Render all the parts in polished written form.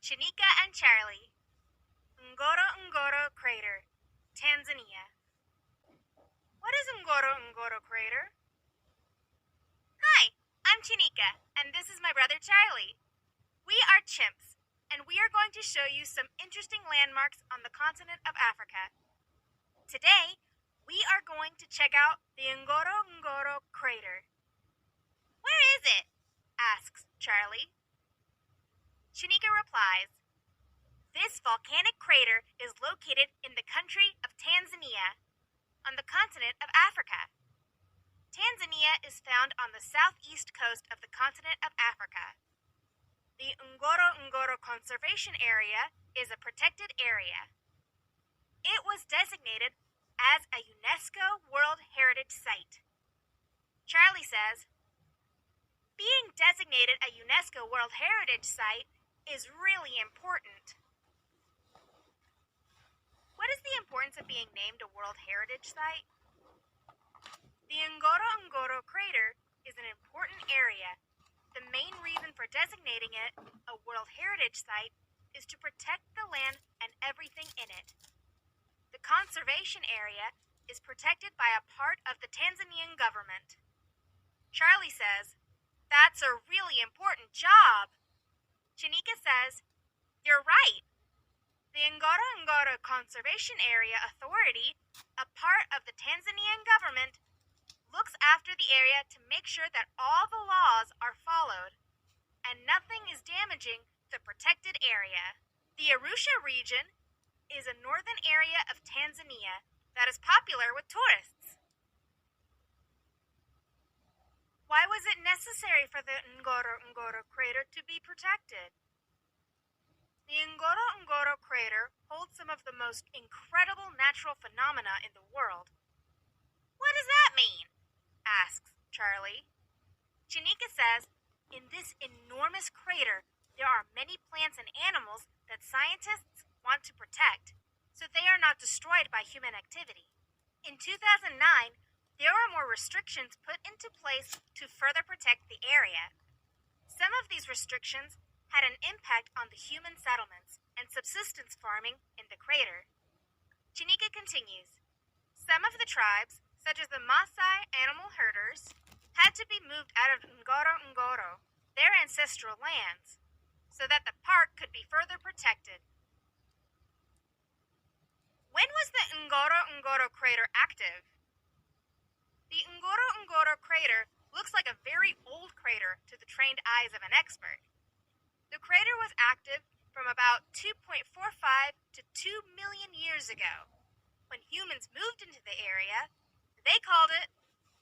Chanika and Charlie. NgoroNgoro Crater, Tanzania. What is NgoroNgoro Crater? Hi, I'm Chanika, and this is my brother Charlie. We are chimps, and we are going to show you some interesting landmarks on the continent of Africa. Today, we are going to check out the NgoroNgoro Crater. Where is it? Asks Charlie. Chanika replies, this volcanic crater is located in the country of Tanzania, on the continent of Africa. Tanzania is found on the southeast coast of the continent of Africa. The NgoroNgoro Conservation Area is a protected area. It was designated as a UNESCO World Heritage Site. Charlie says, being designated a UNESCO World Heritage Site is really important. What is the importance of being named a World Heritage Site? The NgoroNgoro Crater is an important area. The main reason for designating it a World Heritage Site is to protect the land and everything in it. The conservation area is protected by a part of the Tanzanian government. Charlie says, that's a really important job. Chanika says, you're right. The NgoroNgoro Conservation Area Authority, a part of the Tanzanian government, looks after the area to make sure that all the laws are followed and nothing is damaging the protected area. The Arusha region is a northern area of Tanzania that is popular with tourists. Why was it necessary for the NgoroNgoro Crater to be protected? The NgoroNgoro Crater holds some of the most incredible natural phenomena in the world. What does that mean? Asks Charlie. Chanika says, in this enormous crater, there are many plants and animals that scientists want to protect, so they are not destroyed by human activity. In 2009, there were more restrictions put into place to further protect the area. Some of these restrictions had an impact on the human settlements and subsistence farming in the crater. Chanika continues, some of the tribes, such as the Maasai animal herders, had to be moved out of NgoroNgoro, their ancestral lands, so that the park could be further protected. When was the NgoroNgoro Crater active? The NgoroNgoro Crater looks like a very old crater to the trained eyes of an expert. The crater was active from about 2.45 to 2 million years ago. When humans moved into the area, they called it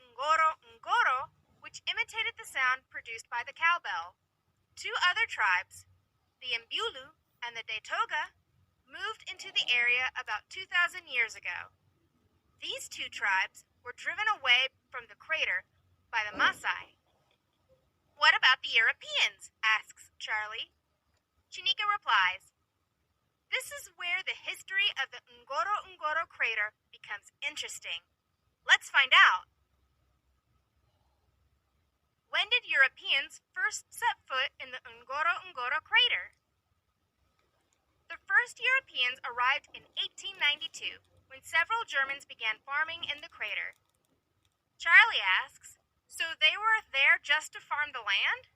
NgoroNgoro, which imitated the sound produced by the cowbell. Two other tribes, the Mbulu and the Datoga, moved into the area about 2,000 years ago. These two tribes were driven away from the crater by the Maasai. What about the Europeans? Asks Charlie. Chanika replies, this is where the history of the NgoroNgoro Crater becomes interesting. Let's find out. When did Europeans first set foot in the NgoroNgoro Crater? The first Europeans arrived in 1892, when several Germans began farming in the crater. Charlie asks, so they were there just to farm the land?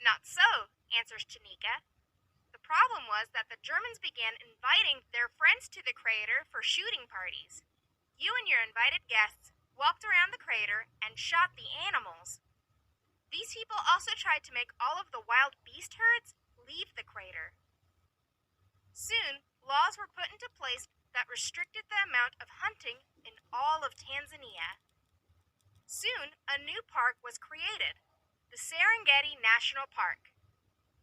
Not so, answers Chanika. The problem was that the Germans began inviting their friends to the crater for shooting parties. You and your invited guests walked around the crater and shot the animals. These people also tried to make all of the wild beast herds leave the crater. Soon, laws were put into place that restricted the amount of hunting in all of Tanzania. Soon, a new park was created, the Serengeti National Park.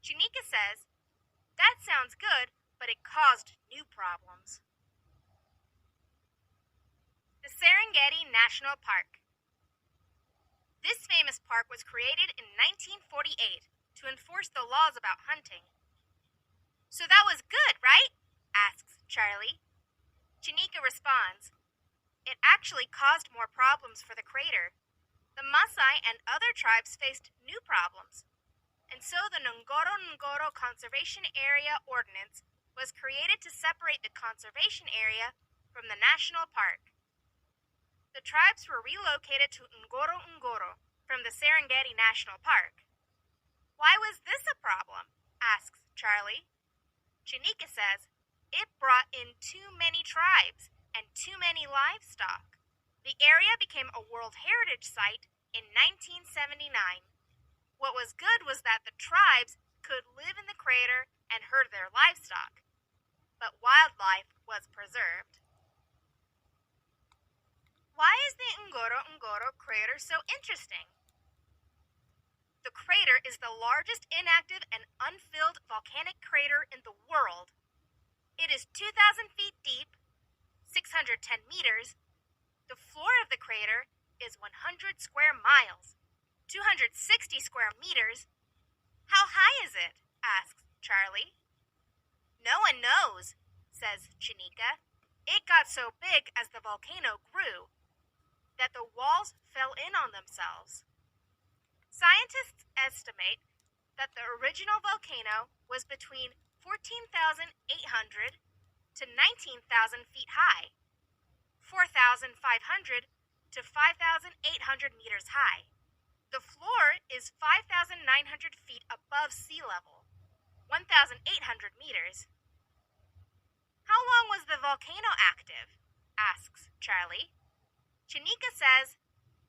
Chanika says, that sounds good, but it caused new problems. The Serengeti National Park. This famous park was created in 1948 to enforce the laws about hunting. So that was good, right? Asks Charlie. Chanika responds, it actually caused more problems for the crater. The Maasai and other tribes faced new problems. and so the NgoroNgoro Conservation Area Ordinance was created to separate the conservation area from the national park. The tribes were relocated to NgoroNgoro from the Serengeti National Park. Why was this a problem? Asks Charlie. Chanika says, it brought in too many tribes and too many livestock. The area became a World Heritage Site in 1979. What was good was that the tribes could live in the crater and herd their livestock, but wildlife was preserved. Why is the NgoroNgoro crater so interesting? The crater is the largest inactive and unfilled volcanic crater in the world. It is 2,000 feet deep, 610 meters. The floor of the crater is 100 square miles, 260 square meters. How high is it? Asks Charlie. No one knows, says Chanika. It got so big as the volcano grew that the walls fell in on themselves. Scientists estimate that the original volcano was between 14,800 to 19,000 feet high, 4,500 to 5,800 meters high. The floor is 5,900 feet above sea level, 1,800 meters. How long was the volcano active? Asks Charlie. Chanika says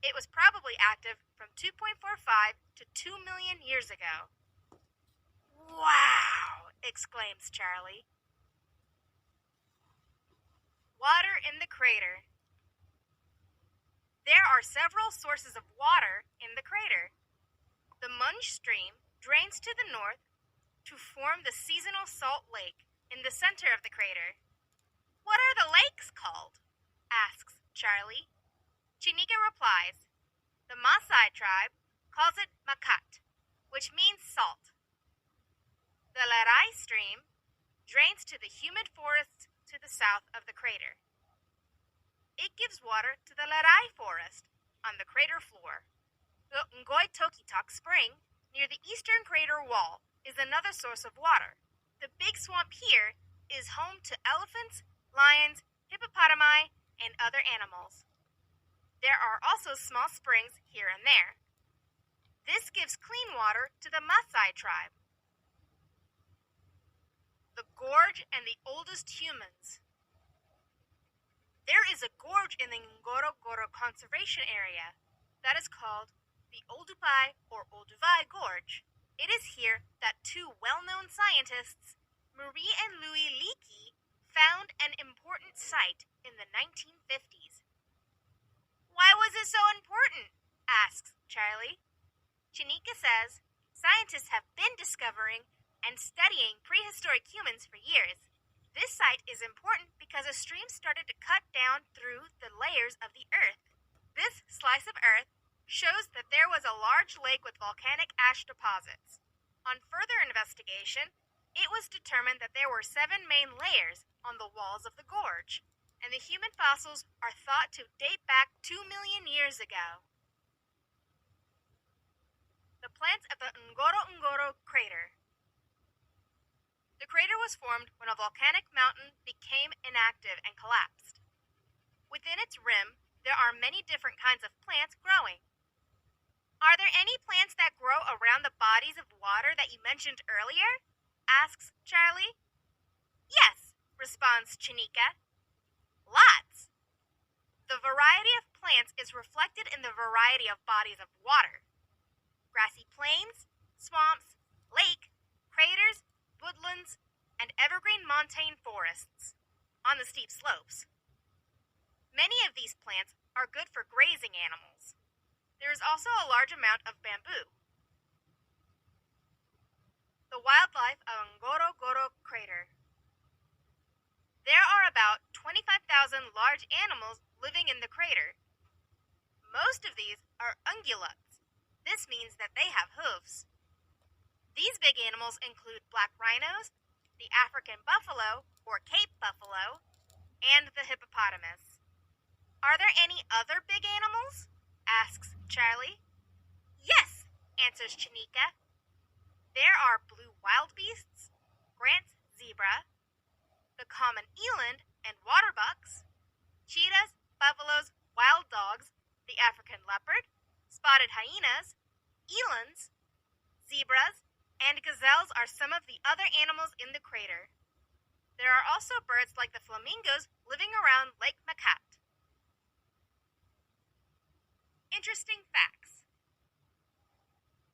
it was probably active from 2.45 to 2 million years ago. Wow! Exclaims Charlie. Water in the crater. There are several sources of water in the crater. The Munj stream drains to the north to form the seasonal salt lake in the center of the crater. What are the lakes called? Asks Charlie. Chanika replies, the Maasai tribe calls it Makat, which means salt. The Lerai stream drains to the humid forests to the south of the crater. It gives water to the Lerai forest on the crater floor. The Ngoitokitok spring near the eastern crater wall is another source of water. The big swamp here is home to elephants, lions, hippopotami, and other animals. There are also small springs here and there. This gives clean water to the Maasai tribe. The gorge and the oldest humans. There is a gorge in the NgoroNgoro Conservation Area that is called the Oldupai or Olduvai Gorge. It is here that two well-known scientists, Marie and Louis Leakey, found an important site in the 1950s. Why was it so important? Asks Charlie. Chanika says scientists have been discovering and studying prehistoric humans for years. This site is important because a stream started to cut down through the layers of the earth. This slice of earth shows that there was a large lake with volcanic ash deposits. On further investigation, it was determined that there were 7 main layers on the walls of the gorge, and the human fossils are thought to date back 2 million years ago. The plants of the NgoroNgoro crater. The crater was formed when a volcanic mountain became inactive and collapsed. Within its rim, there are many different kinds of plants growing. Are there any plants that grow around the bodies of water that you mentioned earlier? Asks Charlie. Yes, responds Chanika. Lots. The variety of plants is reflected in the variety of bodies of water. Grassy plains, swamps, lake, craters, woodlands, and evergreen montane forests on the steep slopes. Many of these plants are good for grazing animals. There is also a large amount of bamboo. The wildlife of NgoroNgoro crater. There are about 25,000 large animals living in the crater. Most of these are ungulates. This means that they have hooves. These big animals include black rhinos, the African buffalo or Cape buffalo, and the hippopotamus. Are there any other big animals? Asks Charlie. Yes, answers Chanika. There are blue wildebeests, Grant's zebra, the common eland and waterbucks, cheetahs, buffaloes, wild dogs, the African leopard, spotted hyenas, elands, zebras, and gazelles are some of the other animals in the crater. There are also birds like the flamingos living around Lake Makat. Interesting facts.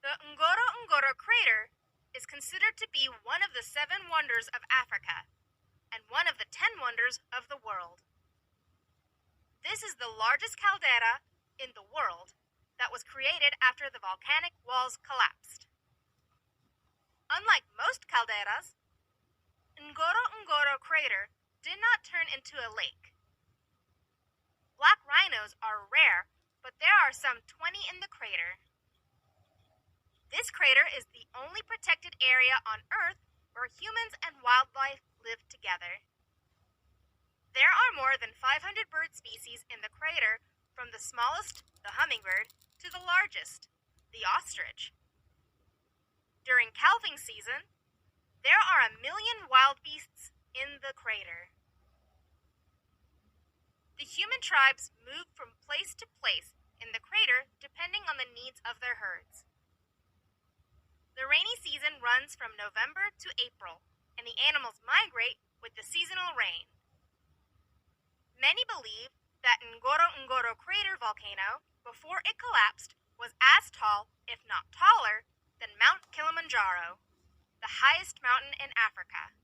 The NgoroNgoro crater is considered to be one of the 7 wonders of Africa and one of the 10 wonders of the world. This is the largest caldera in the world that was created after the volcanic walls collapsed. Unlike most calderas, NgoroNgoro crater did not turn into a lake. Black rhinos are rare, but there are some 20 in the crater. This crater is the only protected area on Earth where humans and wildlife live together. There are more than 500 bird species in the crater, from the smallest, the hummingbird, to the largest, the ostrich. During calving season, there are 1 million wildebeests in the crater. The human tribes move from place to place in the crater depending on the needs of their herds. The rainy season runs from November to April, and the animals migrate with the seasonal rain. Many believe that NgoroNgoro crater volcano, before it collapsed, was as tall, if not taller, than Mount Kilimanjaro, the highest mountain in Africa.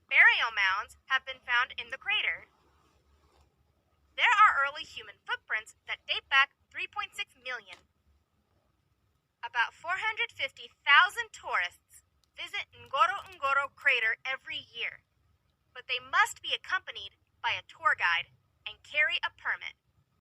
Burial mounds have been found in the crater. There are early human footprints that date back 3.6 million. About 450,000 tourists visit NgoroNgoro crater every year, but they must be accompanied by a tour guide and carry a permit.